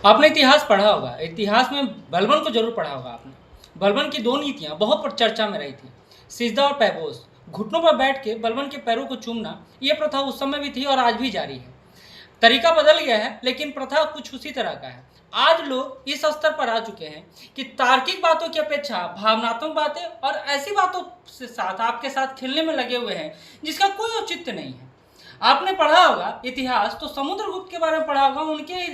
आपने इतिहास पढ़ा होगा, इतिहास में बलबन को जरूर पढ़ा होगा आपने। बलबन की दो नीतियां बहुत पर चर्चा में रही थी, सिजदा और पैबोस। घुटनों पर बैठ के बलबन के पैरों को चूमना, यह प्रथा उस समय भी थी और आज भी जारी है। तरीका बदल गया है, लेकिन प्रथा कुछ उसी तरह का है। आज लोग इस स्तर पर आ चुके हैं कि तार्किक बातों की अपेक्षा भावनात्मक बातें और ऐसी बातों से साथ आपके साथ खेलने में लगे हुए हैं जिसका कोई औचित्य नहीं है। आपने पढ़ा होगा इतिहास, तो समुद्रगुप्त के बारे में पढ़ा होगा। उनके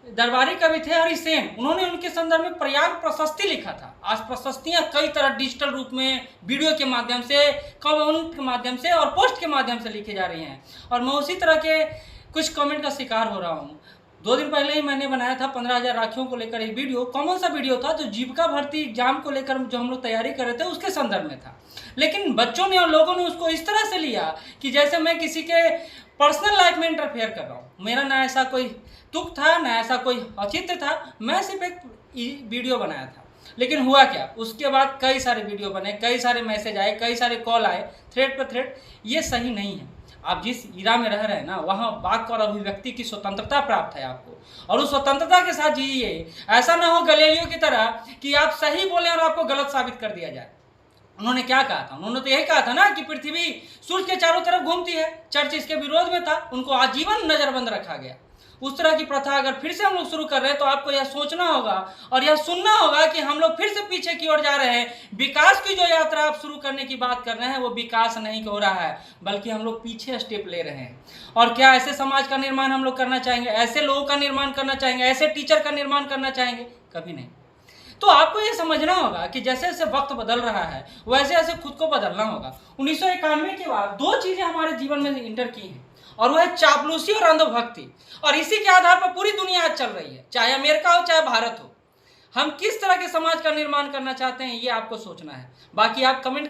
दरबारी कवि थे हरिसेन। उन्होंने उनके संदर्भ में प्रयाग प्रशस्ति लिखा था। आज प्रशस्तियां कई तरह डिजिटल रूप में, वीडियो के माध्यम से, कमेंट के माध्यम से और पोस्ट के माध्यम से लिखी जा रही हैं, और मैं उसी तरह के कुछ कमेंट का शिकार हो रहा हूँ। 2 दिन पहले ही मैंने बनाया था 15,000 राखियों को लेकर एक वीडियो। कॉमन सा वीडियो था, जो जीविका भर्ती एग्जाम को लेकर जो हम लोग तैयारी कर रहे थे उसके संदर्भ में था। लेकिन बच्चों ने और लोगों ने उसको इस तरह से लिया कि जैसे मैं किसी के पर्सनल लाइफ में इंटरफेयर कर रहा हूँ। मेरा ना ऐसा कोई तुक था, ना ऐसा कोई औचित्य था। मैं सिर्फ एक वीडियो बनाया था। लेकिन हुआ क्या, उसके बाद कई सारे वीडियो बने, कई सारे मैसेज आए, कई सारे कॉल आए, थ्रेड पर थ्रेड। ये सही नहीं है। आप जिस इरा में रह रहे हैं ना, वहाँ वाक और अभिव्यक्ति की स्वतंत्रता प्राप्त है आपको, और उस स्वतंत्रता के साथ जिए। ऐसा ना हो गैलीलियो की तरह कि आप सही बोले और आपको गलत साबित कर दिया जाए। उन्होंने क्या कहा था? उन्होंने तो यही कहा था ना कि पृथ्वी सूर्य के चारों तरफ घूमती है। चर्च इसके विरोध में था, उनको आजीवन नजरबंद रखा गया। उस तरह की प्रथा अगर फिर से हम लोग शुरू कर रहे हैं, तो आपको यह सोचना होगा और यह सुनना होगा कि हम लोग फिर से पीछे की ओर जा रहे हैं। विकास की जो यात्रा आप शुरू करने की बात कर रहे हैं, वो विकास नहीं हो रहा है, बल्कि हम लोग पीछे स्टेप ले रहे हैं। और क्या ऐसे समाज का निर्माण हम लोग करना चाहेंगे? ऐसे लोगों का निर्माण करना चाहेंगे? ऐसे टीचर का निर्माण करना चाहेंगे? कभी नहीं। तो आपको ये समझना होगा कि जैसे जैसे वक्त बदल रहा है, वैसे वैसे खुद को बदलना होगा। 1991 के बाद 2 चीजें हमारे जीवन में इंटर की हैं, और वह है चापलूसी और अंधभक्ति। और इसी के आधार पर पूरी दुनिया आज चल रही है, चाहे अमेरिका हो चाहे भारत हो। हम किस तरह के समाज का निर्माण करना चाहते हैं, ये आपको सोचना है। बाकी आप कमेंट